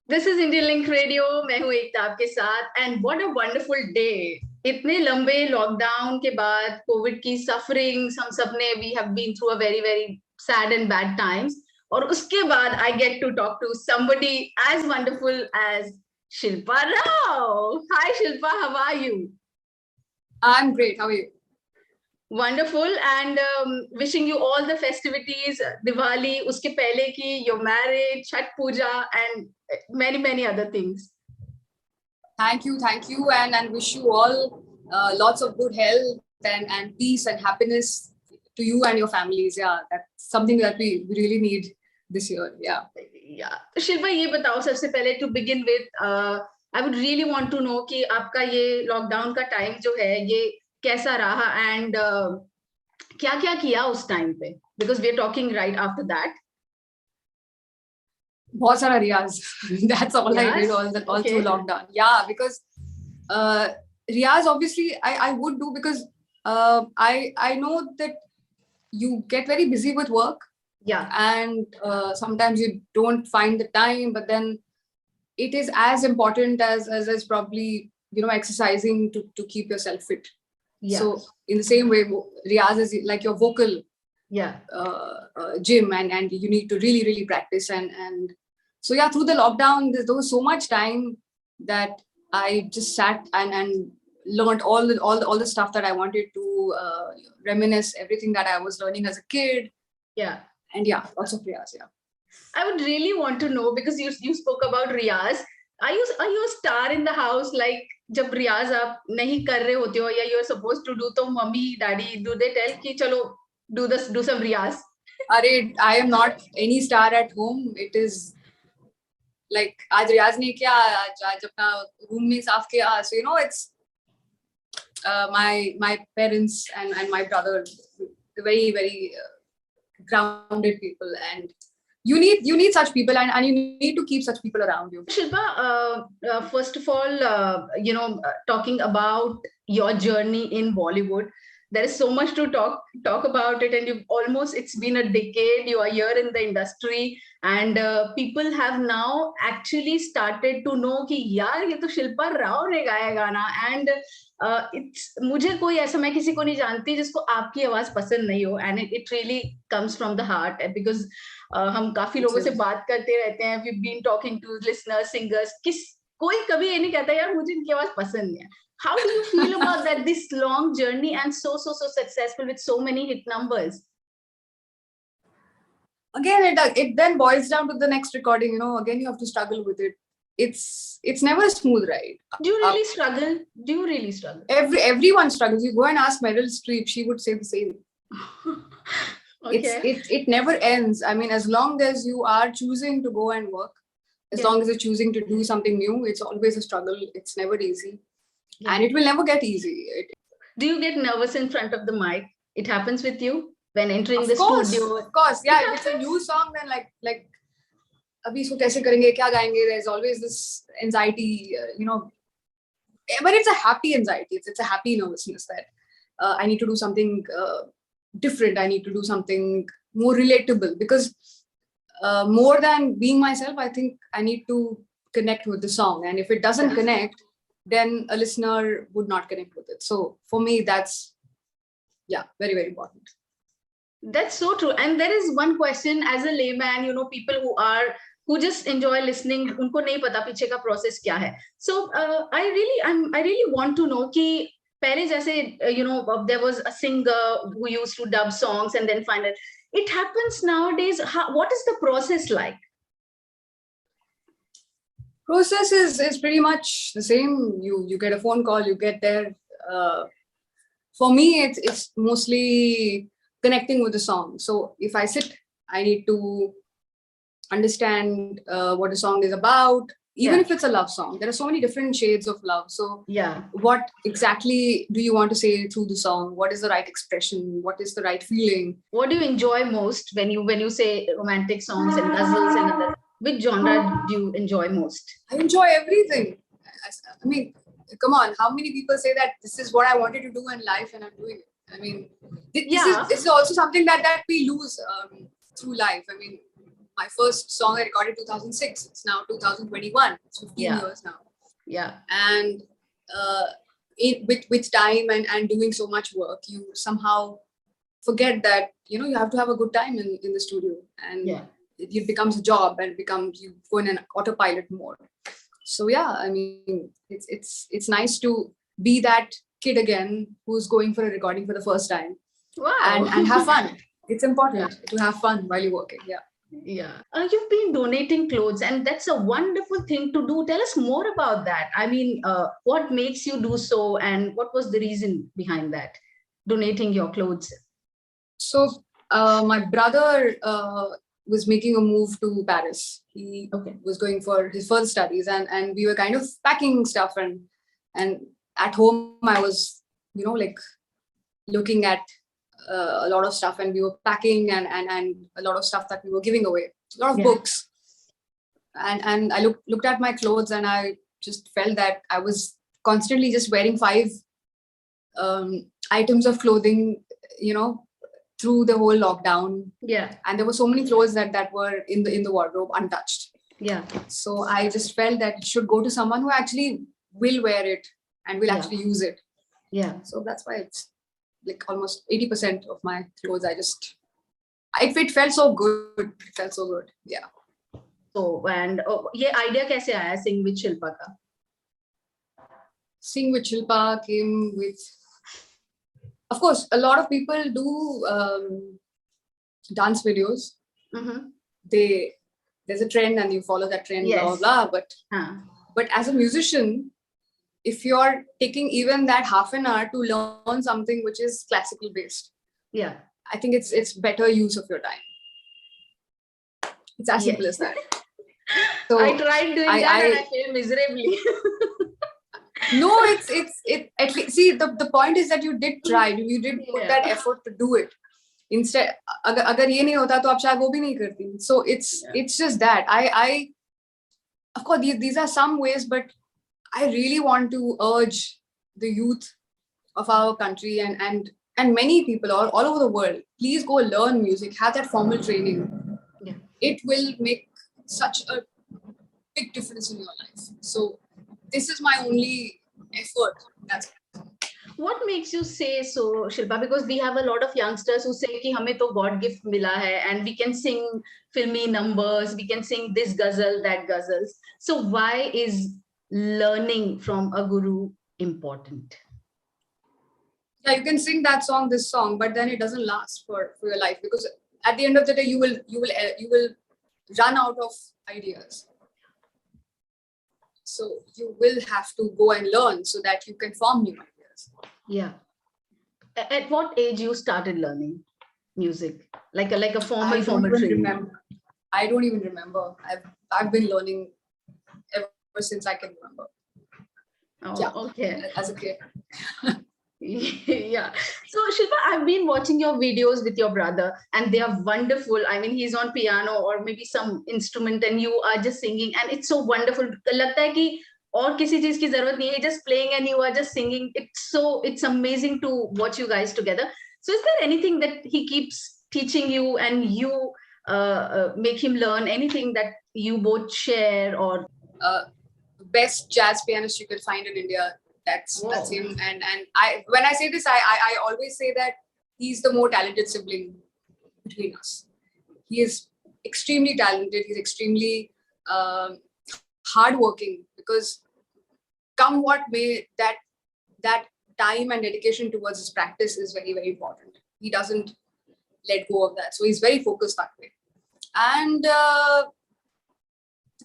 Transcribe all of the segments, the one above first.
This is Indian link radio. मैं हूँ एकता आपके साथ and what a wonderful day. इतने लंबे लॉकडाउन के बाद कोविड की सफरिंग्स हम सब ने we have been through a very very sad and bad times, और उसके बाद I get to talk to somebody as wonderful as Shilpa Rao. Hi Shilpa, how are you? I'm great. How are you? Wonderful, and wishing you all the festivities, Diwali, uske pehle ki, your marriage, Chhat Puja, and many other things. Thank you, and wish you all lots of good health and peace and happiness to you and your families. Yeah, that's something that we really need this year. Yeah. Yeah. Shilpa, ये बताओ सबसे पहले to begin with, I would really want to know कि आपका ये lockdown का time जो है ये कैसा रहा, एंड क्या क्या किया उस टाइम पे, because we are talking right after that. बहुत सारा रियाज. That's all I did all through lockdown. Yeah, because riyaz obviously I would do because I know that you get very busy with work. Yeah. And sometimes you don't find the time, but then it is as important as probably exercising to keep yourself fit. Yeah. So in the same way, riyaz is like your vocal gym, and you need to really practice, and so yeah, through the lockdown there was so much time that I just sat and learned all the stuff that I wanted to reminisce everything that I was learning as a kid. Yeah. And yeah, lots of riyaz. Yeah, I would really want to know, because you spoke about riyaz. Are you a star in the house? Like जब रियाज आप नहीं कर रहे होते हो या you are supposed to do, तो mummy daddy do they tell कि चलो do some riyaz? अरे I am not any star at home. It is like आज रियाज नहीं किया, आज अपना रूम नहीं साफ किया. So it's my parents and my brother, very grounded people, and you need such people, and you need to keep such people around you. Shilpa, first of all, talking about your journey in Bollywood, there is so much to talk about it, and it's been a decade you are here in the industry, and people have now actually started to know कि यार ये तो शिल्पा राव ने गाया गाना, and मुझे कोई ऐसा, मैं किसी को नहीं जानती जिसको आपकी आवाज पसंद नहीं हो, and it really comes from the heart, because हम काफी लोगों से बात करते रहते हैं, we've been talking to listeners, singers, कोई कभी ये नहीं कहता यार मुझे इनकी आवाज पसंद नहीं है. How do you feel about that, this long journey and so successful with so many hit numbers? Again, it then boils down to the next recording. Again you have to struggle with it. It's never a smooth ride. Do you really struggle? Do you really struggle? Everyone struggles. You go and ask Meryl Streep, she would say the same. Okay. It never ends. I mean, as long as you are choosing to go and work, as long as you're choosing to do something new, it's always a struggle. It's never easy. Yeah. And it will never get easy. Do you get nervous in front of the mic? It happens with you when entering the studio? Of course, yeah. If it's a new song, then like abhi isko kaise karenge, kya gayenge? There's always this anxiety, but it's a happy anxiety. It's a happy nervousness that I need to do something different. I need to do something more relatable, because more than being myself, I think I need to connect with the song, and if it doesn't connect, then a listener would not connect with it. So for me, that's very important. That's so true. And there is one question as a layman, people who just enjoy listening, unko nahi pata piche ka process kya hai. So I really want to know कि पहले जैसे there was a singer who used to dub songs and then find it happens nowadays. What is the process like? Process is pretty much the same. You get a phone call, you get there. For me, it's mostly connecting with the song. So if I sit, I need to understand what the song is about. Even if it's a love song, there are so many different shades of love. So what exactly do you want to say through the song? What is the right expression? What is the right feeling? What do you enjoy most when you say romantic songs and ghazals and other? Which genre do you enjoy most? I enjoy everything. I mean, come on, how many people say that this is what I wanted to do in life and I'm doing it? I mean, this is also something that we lose through life. I mean, my first song I recorded 2006. It's now 2021. It's 15 years now. Yeah. And with time and doing so much work, you somehow forget that, you have to have a good time in the studio, and it becomes a job, and you go in an autopilot mode. So yeah, I mean, it's nice to be that kid again who's going for a recording for the first time. Wow. And have fun. It's important to have fun while you're working. Yeah. You've been donating clothes, and that's a wonderful thing to do. Tell us more about that. I mean, what makes you do so, and what was the reason behind that, donating your clothes? So my brother was making a move to Paris. He was going for his further studies, and we were kind of packing stuff, and at home I was, like looking at a lot of stuff, and we were packing and a lot of stuff that we were giving away, a lot of books, and I looked at my clothes, and I just felt that I was constantly just wearing 5 items of clothing, through the whole lockdown. And there were so many clothes that were in the wardrobe untouched. So I just felt that it should go to someone who actually will wear it and will actually use it. So that's why it's like almost 80% of my clothes. It felt so good. It felt so good. Yeah. So, and ये idea कैसे आया Sing with Shilpa का? Sing with Shilpa came with, of course, a lot of people do dance videos. There's a trend and you follow that trend, blah, blah, blah. But as a musician, if you're taking even that half an hour to learn something which is classical based, I think it's better use of your time. It's as simple as that. So I tried doing that and I failed miserably. No, it at least, see, the point is that you did try, you did put that effort to do it. Instead, agar ye nahi hota to aap shayad wo bhi nahi karti. So it's just that I of course these are some ways, but I really want to urge the youth of our country and many people all over the world, please go learn music, have that formal training. It will make such a big difference in your life. So this is my only effort. That's what makes you say so, Shilpa? Because we have a lot of youngsters who say कि हमें तो God gift मिला है, and we can sing filmy numbers, we can sing this ghazal, that ghazals. So why is learning from a guru important? Yeah, you can sing that song, this song, but then it doesn't last for your life, because at the end of the day, you will run out of ideas. So you will have to go and learn so that you can form new ideas. Yeah. At what age you started learning music? Like a formal training? I don't even remember. I've been learning ever since I can remember. Oh, okay. As a kid. Yeah. So Shilpa, I've been watching your videos with your brother and they are wonderful. I mean, he's on piano or maybe some instrument and you are just singing, and it's so wonderful. लगता है कि और किसी चीज की जरूरत नहीं है, just playing and you are just singing. It's amazing to watch you guys together. So is there anything that he keeps teaching you and you make him learn, anything that you both share? Or best jazz pianist you could find in India, that's him. And when I say this, I always say that he's the more talented sibling between us. He is extremely talented. He's extremely hardworking, because come what may, that time and dedication towards his practice is very, very important. He doesn't let go of that. So he's very focused that way. And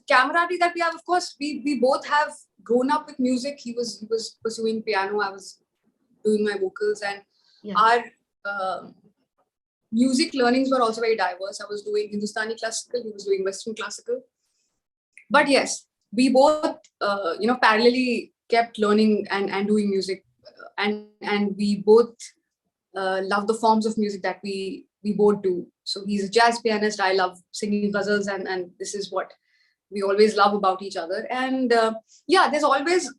camaraderie that we have, of course, we both have grown up with music. He was pursuing piano, I was doing my vocals, and our music learnings were also very diverse. I was doing Hindustani classical, he was doing Western classical. But yes, we both parallelly kept learning and doing music, and we both love the forms of music that we both do. So he's a jazz pianist, I love singing ghazals, and this is what we always love about each other. And there's always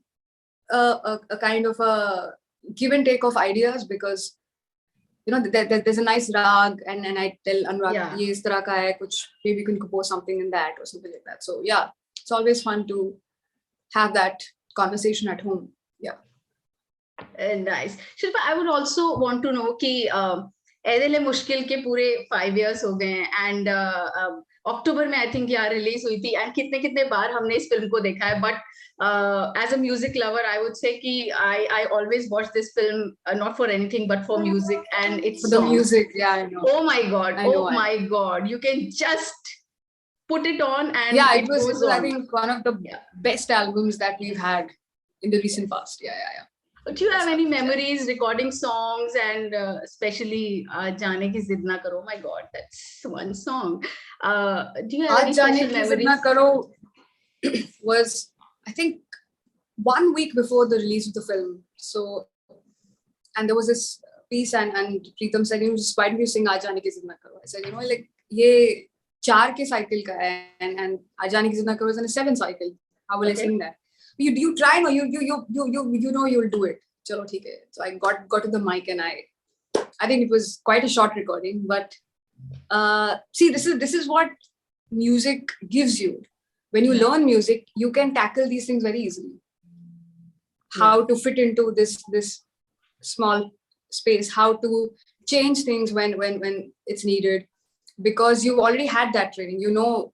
a kind of a give and take of ideas, because there's a nice rag, and I tell Anurag, Yeah. ye is tarah ka hai, kuch, maybe you can compose something in that or something like that. So yeah, it's always fun to have that conversation at home. Yeah. Nice. Shilpa, I would also want to know कि एदिल मुश्किल के पूरे 5 years हो गए हैं and October में I think यार release हुई थी एंड कितने कितने बार हमने इस फिल्म को देखा है but as a music lover I would say कि I always watch this film not for anything but for music and its For the songs. music, yeah, I know. Oh my god, my god, you can just put it on and yeah, it was goes on. I think one of the best albums that we've had in the recent past. Yeah. Do you have any memories recording songs and especially Jaane Ki Zid Na Karo? My God, that's one song. Do you have any special memories? Zid Na Karo was, I think, 1 week before the release of the film. So, and there was this piece and Preetham said, just why don't you sing Aaj Jaane Ki Zid Na Karo? I said, like, ye 4 ke cycle ka hai and Aaj Jaane Ki Zid Na Karo is in a 7 cycle. How will I sing that? You try, no, you know you'll do it. Chalo, theek hai. So I got to the mic and I think it was quite a short recording, but see, this is what music gives you. When you learn music, you can tackle these things very easily. How to fit into this small space, how to change things when it's needed, because you've already had that training. You know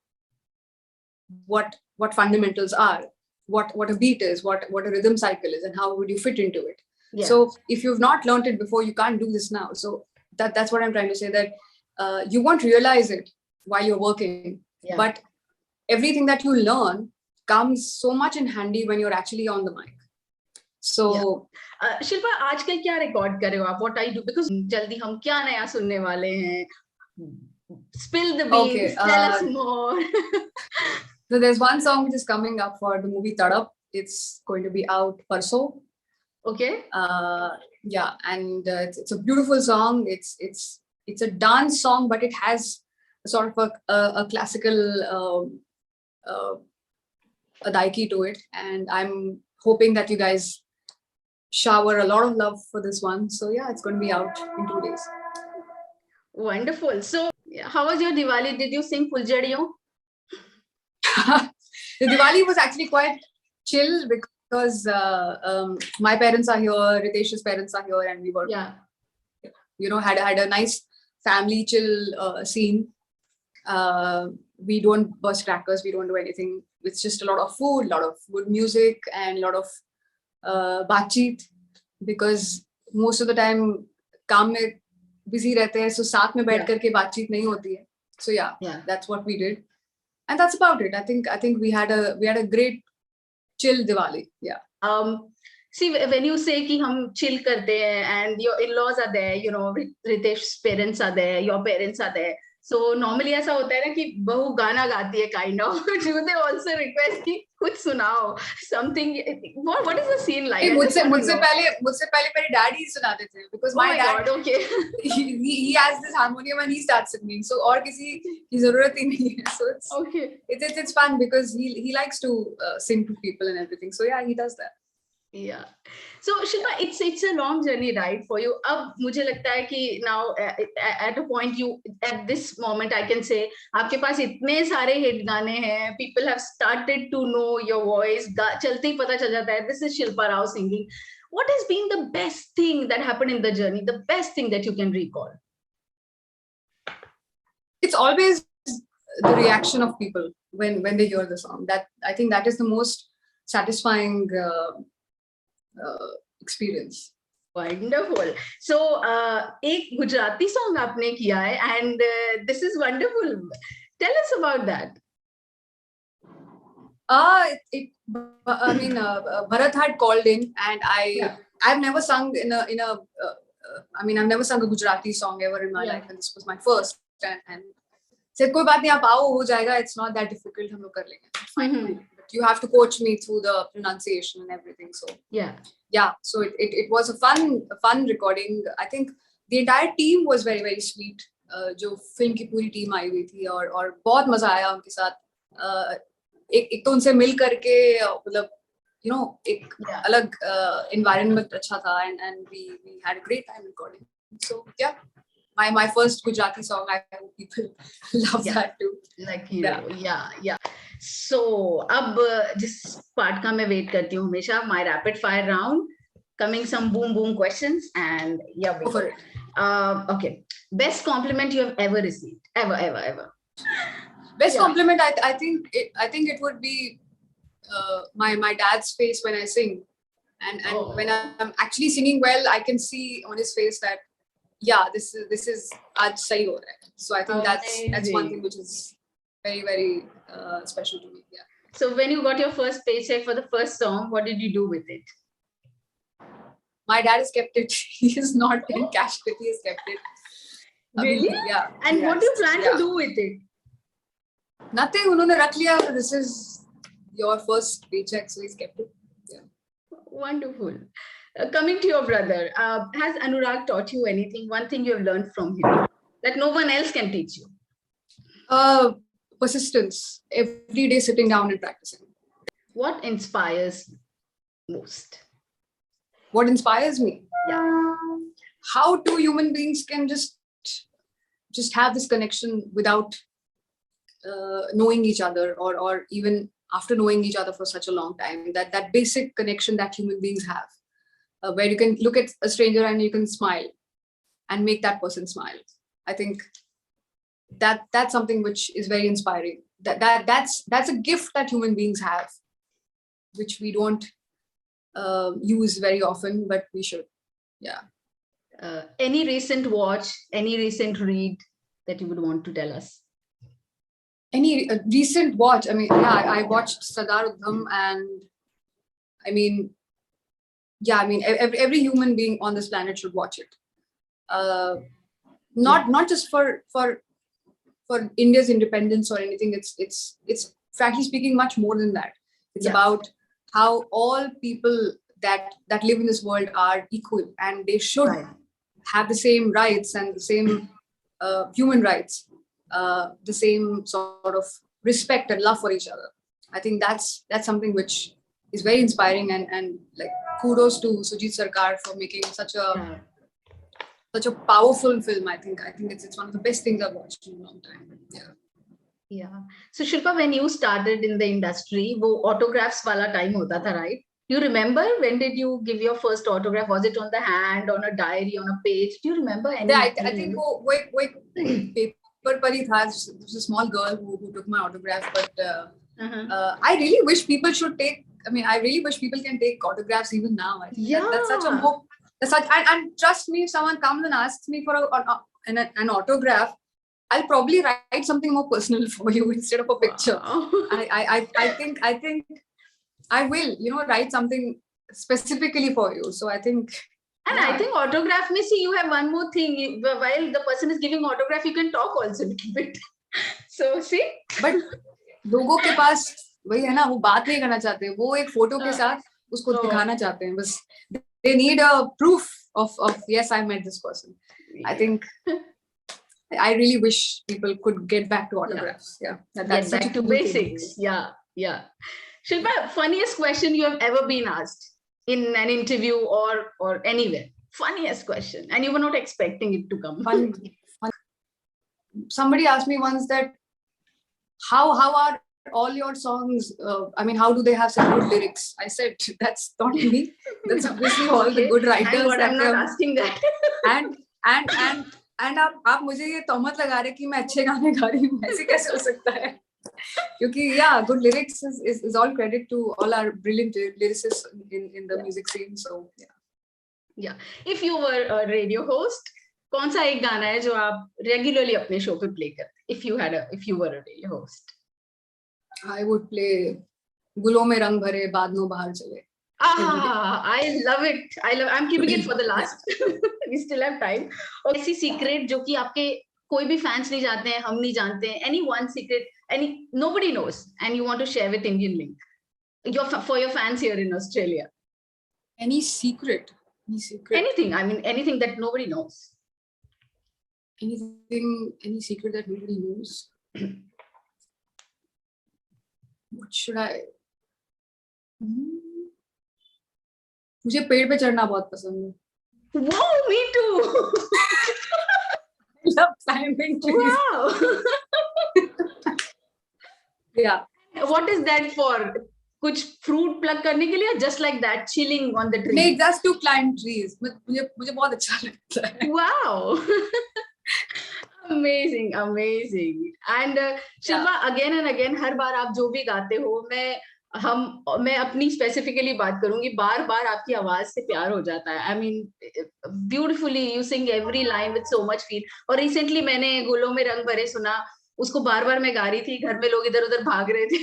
what fundamentals are, what a beat is, what a rhythm cycle is, and how would you fit into it. So if you've not learned it before, you can't do this now. So that's what I'm trying to say, that you won't realize it while you're working, but everything that you learn comes so much in handy when you're actually on the mic. So Shilpa, आजकल क्या record कर रहे हो आप? What I do, because जल्दी हम क्या नया सुनने वाले हैं? Spill the beans, tell us more. So there's one song which is coming up for the movie Tadap. It's going to be out parso. Okay. Yeah, and it's a beautiful song. It's a dance song, but it has a sort of a classical adaiki to it, and I'm hoping that you guys shower a lot of love for this one. So yeah, it's going to be out in 2 days. Wonderful. So how was your Diwali? Did you sing Fuljadiyon? The Diwali was actually quite chill because my parents are here, Ritesh's parents are here, and we were, had a nice family chill scene. We don't burst crackers, we don't do anything. It's just a lot of food, a lot of good music, and a lot of baatcheet, because most of the time काम में busy रहते हैं, so साथ में बैठ करके बातचीत नहीं होती है. So yeah, that's what we did. And that's about it. I think we had a great chill Diwali. Yeah. See, when you say कि हम chill करते हैं and your in-laws are there, Ritesh's parents are there, your parents are there. So normally ऐसा होता है ना कि बहू गाना गाती है kind of. Do they also request कि कुछ सुनाओ something? What is the scene like? मुझसे पहले मेरे डैडी सुनाते थे, because my dad, okay, he has this harmonium and he starts singing. So और किसी की जरूरत ही नहीं है. So it's fun because he likes to sing to people and everything. So yeah, he does that. Yeah. So Shilpa, it's a long journey, right, for you. अब मुझे लगता है कि now at a point at this moment I can say आपके पास इतने सारे hit गाने हैं, people have started to know your voice, चलते ही पता चल जाता है this is Shilpa Rao singing. What has been the best thing that happened in the journey, the best thing that you can recall? It's always the reaction of people when they hear the song. That I think that is the most satisfying experience. Wonderful. So एक Gujarati song आपने किया है and this is wonderful. Tell us about that. I mean, Bharat had called in, and I've never sung I mean, I've never sung a Gujarati song ever in my life, and this was my first. And said, कोई बात नहीं, आप आओ, हो जाएगा. It's not that difficult. हम लोग कर लेंगे. Fine. You have to coach me through the pronunciation and everything. So yeah. So it was a fun recording. I think the entire team was very, very sweet. जो film की पूरी team आई हुई थी और बहुत मजा आया उनके साथ. एक तो उनसे मिल करके मतलब एक अलग environment अच्छा था, and we had a great time recording. So yeah, my first Gujarati song. I hope people love that too. Like hero. Yeah. So अब जिस part का मैं wait करती हूँ हमेशा, my rapid fire round, coming some boom questions, and yeah, we Go for it. Okay, best compliment you have ever received, ever. Best compliment, I think it would be my dad's face when I sing, and when I'm actually singing well, I can see on his face that this is aaj sahi ho raha hai. So I think that's one thing which is very special to me. Yeah. So when you got your first paycheck for the first song, what did you do with it? My dad has kept it. He is not in cash, but he has kept it. Really? Yeah. And what do you plan to do with it? Nothing. उन्होंने रख लिया. This is your first paycheck, so he's kept it. Yeah. Wonderful. Coming to your brother, has Anurag taught you anything? One thing you have learned from him that no one else can teach you? Persistence. Every day sitting down and practicing. What inspires most? What inspires me? Yeah. How two human beings can just have this connection without knowing each other, or even after knowing each other for such a long time. That basic connection that human beings have, where you can look at a stranger and you can smile and make that person smile. I think that's something which is very inspiring. That's a gift that human beings have, which we don't use very often, but we should. Yeah. Any recent watch, any recent read that you would want to tell us? Any recent watch? I mean, I watched Sardar Udham, and I mean, every human being on this planet should watch it. Not just for India's independence or anything. It's frankly speaking much more than that. It's about how all people that live in this world are equal, and they should have the same rights and the same human rights, the same sort of respect and love for each other. I think that's something which is very inspiring, and like kudos to Sujit Sarkar for making such a powerful film. I think it's one of the best things I've watched in a long time. Yeah. So Shilpa, when you started in the industry, wo autographs wala time hota tha, right? Do you remember when did you give your first autograph? Was it on the hand, on a diary, on a page? Do you remember any? Yeah, I think paper par hi tha. There was a small girl who took my autograph, but I really wish people should take. I mean, I really wish people can take autographs even now. I think that's such a more. And trust me, if someone comes and asks me for an autograph, I'll probably write something more personal for you instead of a picture. Wow. I think I will, write something specifically for you. So I think. And I think autograph may see, you have one more thing. While the person is giving autograph, you can talk also a little bit. So see. But लोगों के पास वही है ना, वो बात नहीं करना चाहते, वो एक फोटो के साथ उसको दिखाना चाहते हैं बस. They need a proof of yes, I met this person. I think I really wish people could get back to autographs. Yeah. That's back to basics. Yeah. Shilpa, funniest question you have ever been asked in an interview or anywhere? Funniest question, and you were not expecting it to come. Funny. Somebody asked me once that how are all your songs, I mean, how do they have such good lyrics? I said, that's not me. That's obviously all the good writers. I'm not asking that. And आप मुझे ये तोहमत लगा रहे कि मैं अच्छे गाने गा रही हूँ, ऐसे कैसे हो सकता है? क्योंकि good lyrics is all credit to all our brilliant lyricists in the music scene. So yeah. If you were a radio host, कौन सा एक गाना है जो आप regularly अपने show पे play करते? If you were a radio host, I would play गुलों में रंग भरे बादलों बाहर चले. I love it. I'm keeping it for the last. We still have time. और ऐसी secret जो कि आपके कोई भी fans नहीं जानते हैं, हम नहीं जानते हैं. Any one secret, nobody knows, and you want to share with Indian Link, for your fans here in Australia. Any secret? Anything. I mean, anything that nobody knows. Any secret that nobody knows? What should I? मुझे पेड़ पे चढ़ना बहुत पसंद है. Wow, me too. I love climbing trees. Wow. Yeah. What is that for? कुछ fruit pluck करने के लिए, just like that, chilling on the tree? नहीं, just to climb trees. मुझे बहुत अच्छा लगता है. Wow. Amazing, amazing. And Shilpa, again and again, हर बार आप जो भी गाते हो, मैं अपनी स्पेसिफिकली बात करूंगी, बार बार आपकी आवाज से प्यार हो जाता है. I mean beautifully you sing every line with so much feel. और रिसेंटली मैंने गुलों में रंग भरे सुना, उसको बार बार मैं गा रही थी, घर में लोग इधर उधर भाग रहे थे.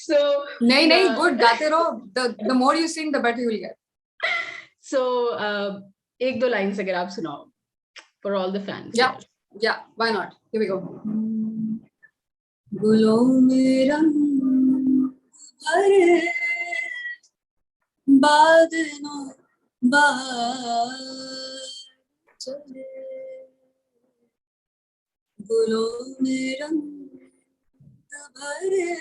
So नहीं, गुड, गाते रहो. The more you sing, the better you will get. So एक दो लाइन्स अगर आप सुनाओ for all the fans. Yeah, why not? Here we go. गुलों में रंग भरे, बादलों बहार चले, गुलों में रंग भरे,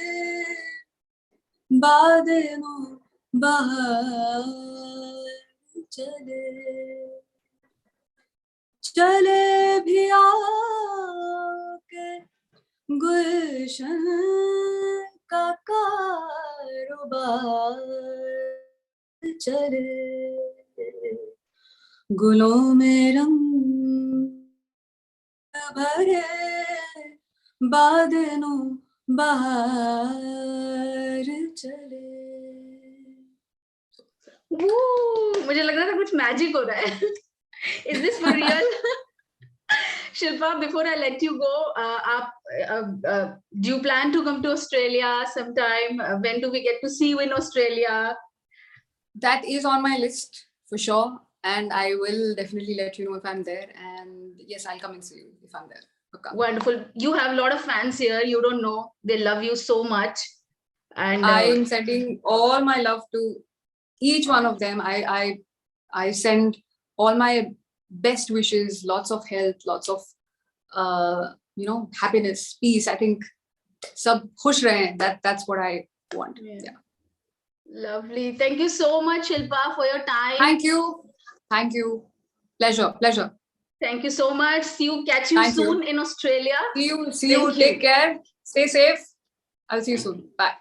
बादलों बहार चले, चले भी आके गुलशन का कारोबार चले, गुलों में रंग भरे, बादलों बहार चले. मुझे लग रहा था कुछ मैजिक हो रहा है. Is this for real? Shilpa, before I let you go, do you plan to come to Australia sometime? When do we get to see you in Australia? That is on my list for sure, and I will definitely let you know if I'm there. And yes, I'll come and see you if I'm there. Okay. Wonderful. You have a lot of fans here. You don't know. They love you so much. And I am sending all my love to each one of them. I send all my best wishes, lots of health, lots of happiness, peace. I think sab khush rahe. That's what I want. Yeah. Lovely. Thank you so much, Shilpa, for your time. Thank you. Pleasure. Thank you so much. Catch you soon in Australia. See you. Take care. Stay safe. I'll see you soon. Bye.